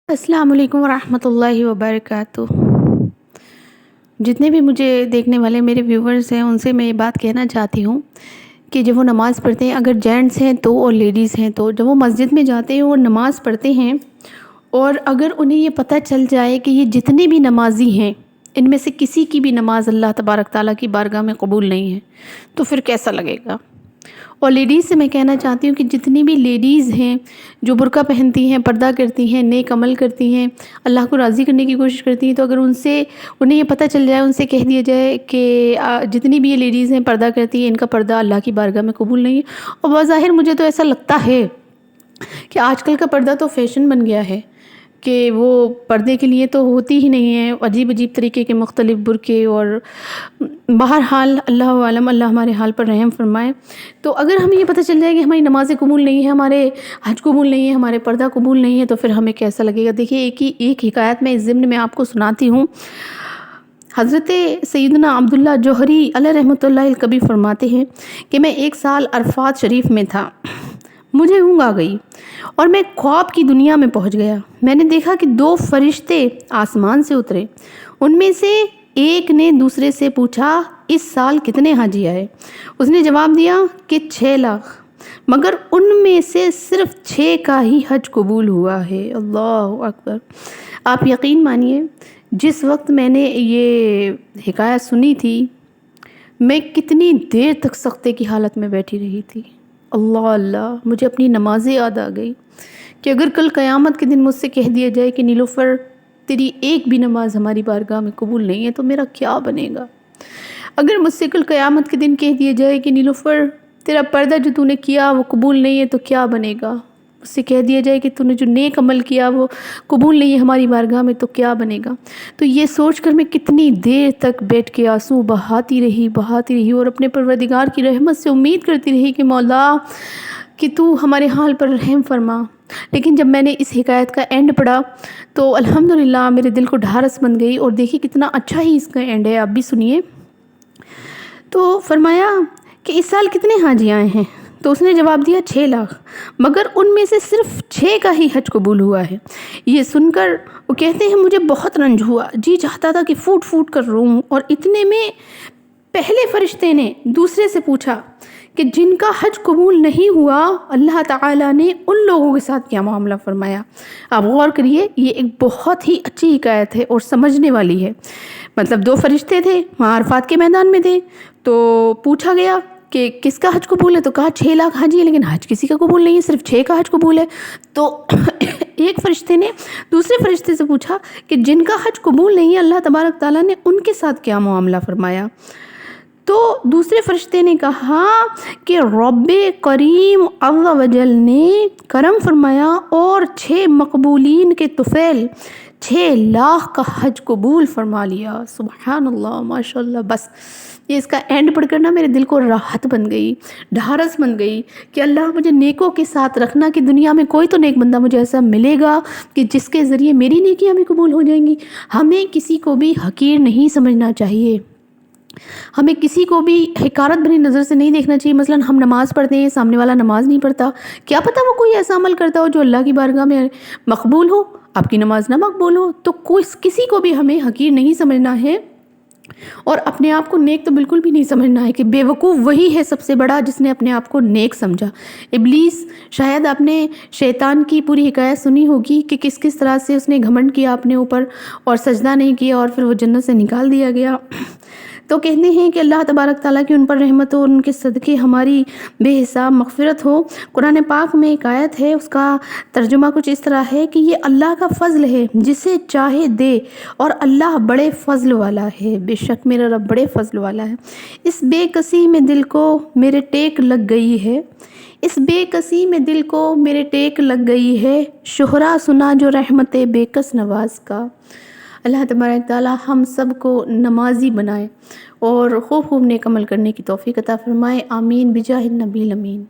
السلام علیکم ورحمۃ اللہ وبرکاتہ۔ جتنے بھی مجھے دیکھنے والے میرے ویورز ہیں ان سے میں یہ بات کہنا چاہتی ہوں کہ جب وہ نماز پڑھتے ہیں، اگر جینٹس ہیں تو اور لیڈیز ہیں تو، جب وہ مسجد میں جاتے ہیں اور نماز پڑھتے ہیں اور اگر انہیں یہ پتہ چل جائے کہ یہ جتنے بھی نمازی ہیں ان میں سے کسی کی بھی نماز اللہ تبارک تعالیٰ کی بارگاہ میں قبول نہیں ہے تو پھر کیسا لگے گا۔ اور لیڈیز سے میں کہنا چاہتی ہوں کہ جتنی بھی لیڈیز ہیں جو برقع پہنتی ہیں، پردہ کرتی ہیں، نیک عمل کرتی ہیں، اللہ کو راضی کرنے کی کوشش کرتی ہیں، تو اگر انہیں یہ پتہ چل جائے، ان سے کہہ دیا جائے کہ جتنی بھی یہ لیڈیز ہیں پردہ کرتی ہیں، ان کا پردہ اللہ کی بارگاہ میں قبول نہیں ہے۔ اور بظاہر مجھے تو ایسا لگتا ہے کہ آج کل کا پردہ تو فیشن بن گیا ہے کہ وہ پردے کے لیے تو ہوتی ہی نہیں ہے، عجیب عجیب طریقے کے مختلف برقعے، اور بہرحال اللہ عالم، اللہ ہمارے حال پر رحم فرمائے۔ تو اگر ہمیں یہ پتہ چل جائے کہ ہماری نمازیں قبول نہیں ہیں، ہمارے حج قبول نہیں ہے، ہمارے پردہ قبول نہیں ہے، تو پھر ہمیں کیسا لگے گا۔ دیکھیے ایک حکایت میں اس ضمن میں آپ کو سناتی ہوں۔ حضرت سیدنا عبداللہ جوہری علیہ رحمۃ اللہ کبھی فرماتے ہیں کہ میں ایک سال عرفات شریف میں تھا، مجھے اونگ آ گئی اور میں خواب کی دنیا میں پہنچ گیا۔ میں نے دیکھا کہ 2 فرشتے آسمان سے اترے، ان میں سے ایک نے دوسرے سے پوچھا اس سال کتنے حاجی آئے؟ اس نے جواب دیا کہ 6 لاکھ، مگر ان میں سے صرف 6 کا ہی حج قبول ہوا ہے۔ اللہ اکبر! آپ یقین مانیے جس وقت میں نے یہ حکایت سنی تھی میں کتنی دیر تک سختے کی حالت میں بیٹھی رہی تھی۔ اللہ، مجھے اپنی نمازیں یاد آ گئی کہ اگر کل قیامت کے دن مجھ سے کہہ دیا جائے کہ نیلوفر تیری ایک بھی نماز ہماری بارگاہ میں قبول نہیں ہے تو میرا کیا بنے گا۔ اگر مجھ سے کل قیامت کے دن کہہ دیا جائے کہ نیلوفر تیرا پردہ جو تو نے کیا وہ قبول نہیں ہے تو کیا بنے گا۔ مجھ سے کہہ دیا جائے کہ تو نے جو نیک عمل کیا وہ قبول نہیں ہے ہماری بارگاہ میں تو کیا بنے گا۔ تو یہ سوچ کر میں کتنی دیر تک بیٹھ کے آنسو بہاتی رہی اور اپنے پروردگار کی رحمت سے امید کرتی رہی کہ مولا کہ تو ہمارے حال پر رحم فرما۔ لیکن جب میں نے اس حکایت کا اینڈ پڑھا تو الحمدللہ میرے دل کو ڈھارس بن گئی، اور دیکھیے کتنا اچھا ہی اس کا اینڈ ہے، آپ بھی سنیے۔ تو فرمایا کہ اس سال کتنے حاجی آئے ہیں؟ تو اس نے جواب دیا 6 لاکھ، مگر ان میں سے صرف 6 کا ہی حج قبول ہوا ہے۔ یہ سن کر وہ کہتے ہیں مجھے بہت رنج ہوا، جی چاہتا تھا کہ پھوٹ پھوٹ کر روؤں، اور اتنے میں پہلے فرشتے نے دوسرے سے پوچھا کہ جن کا حج قبول نہیں ہوا اللہ تعالیٰ نے ان لوگوں کے ساتھ کیا معاملہ فرمایا۔ آپ غور کریے، یہ ایک بہت ہی اچھی حکایت ہے اور سمجھنے والی ہے۔ مطلب 2 فرشتے تھے وہاں عرفات کے میدان میں تھے، تو پوچھا گیا کہ کس کا حج قبول ہے، تو کہا 6 لاکھ حاجی ہے، لیکن حج کسی کا قبول نہیں ہے، صرف 6 کا حج قبول ہے۔ تو ایک فرشتے نے دوسرے فرشتے سے پوچھا کہ جن کا حج قبول نہیں ہے اللہ تبارک تعالیٰ نے ان کے ساتھ کیا معاملہ فرمایا؟ تو دوسرے فرشتے نے کہا کہ رب کریم عز و جل نے کرم فرمایا اور 6 مقبولین کے طفیل 6 لاکھ کا حج قبول فرما لیا۔ سبحان اللہ، ماشاء اللہ۔ بس یہ اس کا اینڈ پڑھ کر نا میرے دل کو راحت بن گئی، ڈھارس بن گئی کہ اللہ مجھے نیکوں کے ساتھ رکھنا، کہ دنیا میں کوئی تو نیک بندہ مجھے ایسا ملے گا کہ جس کے ذریعے میری نیکیاں بھی قبول ہو جائیں گی۔ ہمیں کسی کو بھی حقیر نہیں سمجھنا چاہیے، ہمیں کسی کو بھی حقارت بھری نظر سے نہیں دیکھنا چاہیے۔ مثلا ہم نماز پڑھتے ہیں، سامنے والا نماز نہیں پڑھتا، کیا پتہ وہ کوئی ایسا عمل کرتا ہو جو اللہ کی بارگاہ میں مقبول ہو، آپ کی نماز نہ مقبول ہو۔ تو کسی کو بھی ہمیں حقیر نہیں سمجھنا ہے، اور اپنے آپ کو نیک تو بالکل بھی نہیں سمجھنا ہے، کہ بے وقوف وہی ہے سب سے بڑا جس نے اپنے آپ کو نیک سمجھا۔ ابلیس، شاید آپ نے شیطان کی پوری حکایت سنی ہوگی کہ کس کس طرح سے اس نے گھمنڈ کیا اپنے اوپر اور سجدہ نہیں کیا، اور پھر وہ جنت سے نکال دیا گیا۔ تو کہتے ہیں کہ اللہ تبارک تعالیٰ کی ان پر رحمت ہو، ان کے صدقے ہماری بے حساب مغفرت ہو۔ قرآن پاک میں ایک آیت ہے، اس کا ترجمہ کچھ اس طرح ہے کہ یہ اللہ کا فضل ہے جسے چاہے دے، اور اللہ بڑے فضل والا ہے، بے شک میرا رب بڑے فضل والا ہے۔ اس بے کسی میں دل کو میرے ٹیک لگ گئی ہے، اس بے کسی میں دل کو میرے ٹیک لگ گئی ہے، شہرا سنا جو رحمت بے کس نواز کا۔ اللہ تبارک تعالیٰ ہم سب کو نمازی بنائے اور خوب نیک عمل کرنے کی توفیق عطا فرمائے، آمین بجاہ النبی الامین۔